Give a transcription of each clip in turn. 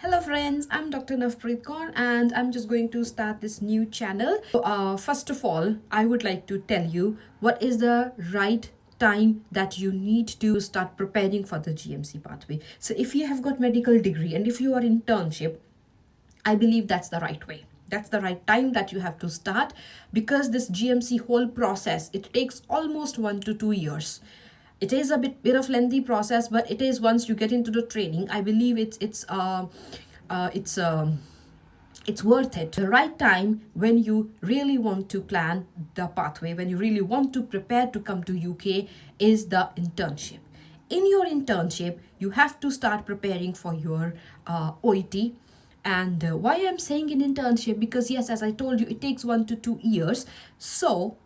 Hello friends, I'm Dr. Navpreet Kaur and I'm just going to start this new channel. First of all, I would like to tell you what is the right time that you need to start preparing for the GMC pathway. So if you have got medical degree and if you are in internship, I believe that's the right way. That's the right time that you have to start, because this GMC whole process, it takes almost 1 to 2 years. It is a bit of lengthy process, but it is, once you get into the training, I believe uh, it's um, it's worth it. The right time when you really want to plan the pathway, when you really want to prepare to come to UK, is the internship. In your internship, you have to start preparing for your OET. And why I'm saying in internship, because yes, as I told you, it takes 1 to 2 years. So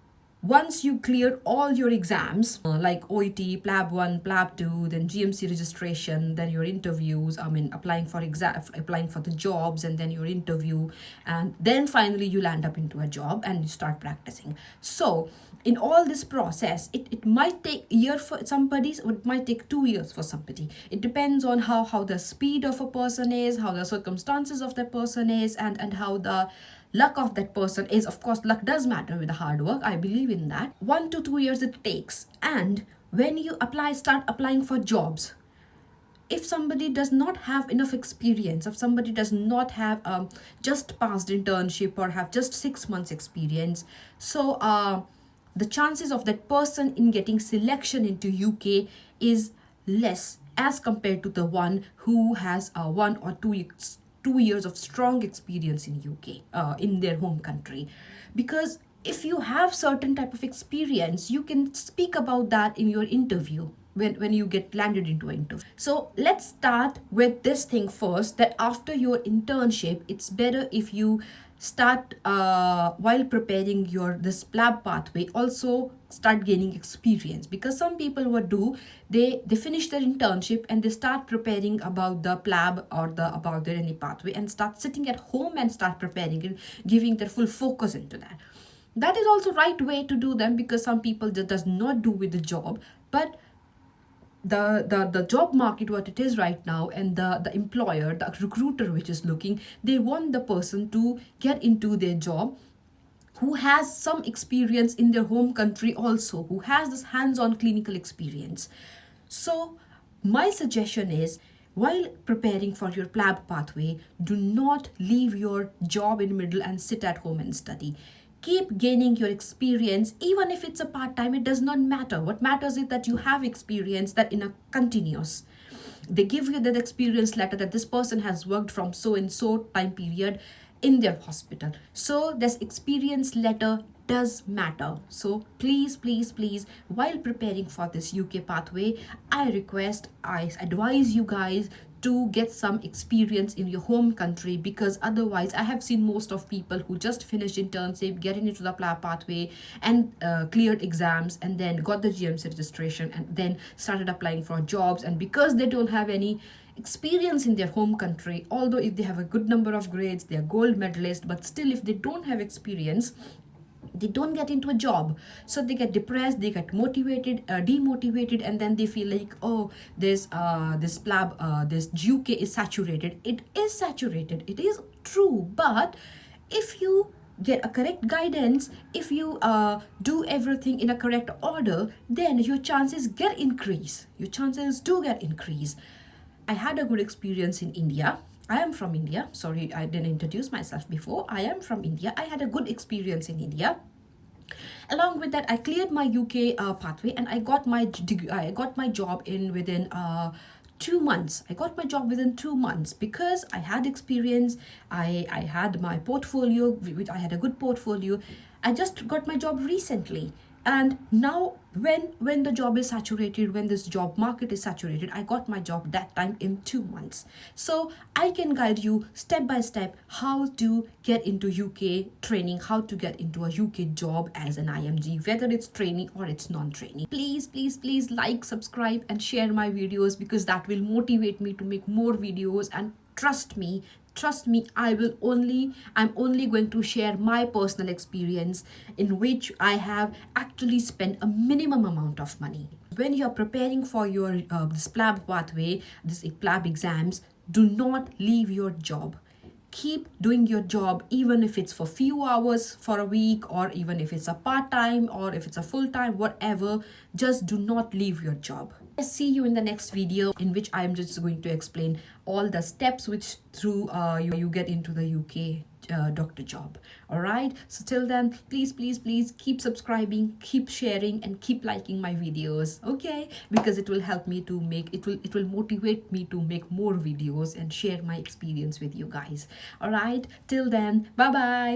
once you clear all your exams, like OET, PLAB 1, PLAB 2, then GMC registration, then your interviews, applying for applying for the jobs, and then your interview, and then finally you land up into a job and you start practicing. So in all this process, it might take a year for somebody, or it might take 2 years for somebody. It depends on how the speed of a person is, how the circumstances of that person is, and how the luck of that person is. Of course, luck does matter with the hard work, I believe in that. 1 to 2 years it takes. And when you start applying for jobs, if somebody does not have enough experience, if somebody does not have just passed internship or have just 6 months experience, so the chances of that person in getting selection into UK is less as compared to the one who has 1 or 2 years of strong experience in UK, in their home country. Because if you have certain type of experience, you can speak about that in your interview, when you get landed into an interview. So let's start with this thing first, that after your internship, it's better if you start, while preparing your this PLAB pathway, also start gaining experience. Because some people what do, they finish their internship and they start preparing about the PLAB or the about their any pathway, and start sitting at home and start preparing and giving their full focus into that. That is also right way to do them, because some people just does not do with the job. But the job market, what it is right now, and the employer, the recruiter which is looking, they want the person to get into their job who has some experience in their home country, also who has this hands-on clinical experience. So my suggestion is, while preparing for your PLAB pathway, do not leave your job in the middle and sit at home and study. Keep gaining your experience, even if it's a part-time, it does not matter. What matters is that you have experience, that in a continuous, they give you that experience letter that this person has worked from so and so time period in their hospital. So this experience letter does matter. So please, while preparing for this UK pathway, I advise you guys to get some experience in your home country. Because otherwise, I have seen most of people who just finished internship, getting into the PLAB pathway, and cleared exams, and then got the GMC registration, and then started applying for jobs. And because they don't have any experience in their home country, although if they have a good number of grades, they are gold medalist, but still if they don't have experience, they don't get into a job. So they get depressed, they get motivated, demotivated, and then they feel like, oh, this PLAB, this UK is saturated. It is saturated, it is true. But if you get a correct guidance, if you do everything in a correct order, then your chances get increase, your chances do get increase. I had a good experience in India. I am from India. Sorry, I didn't introduce myself before. I am from India. I had a good experience in India. Along with that, I cleared my UK pathway, and I got my I got my job in within 2 months. I got my job within 2 months because I had experience. I had my portfolio, which I had a good portfolio. I just got my job recently. And now when the job is saturated, when this job market is saturated, I got my job that time in 2 months. So I can guide you step by step how to get into UK training, how to get into a UK job as an IMG, whether it's trainee or it's non-trainee. Please like, subscribe, and share my videos, because that will motivate me to make more videos. And trust me, I'm only going to share my personal experience, in which I have actually spent a minimum amount of money. When you're preparing for your this PLAB pathway, this PLAB exams, do not leave your job. Keep doing your job, even if it's for few hours for a week, or even if it's a part-time, or if it's a full-time, whatever. Just do not leave your job. I see you in the next video, in which I'm just going to explain all the steps which through you get into the UK doctor job. All right, so till then, please keep subscribing, keep sharing, and keep liking my videos, okay? Because it will help me to make it will motivate me to make more videos and share my experience with you guys. All right, till then, bye bye.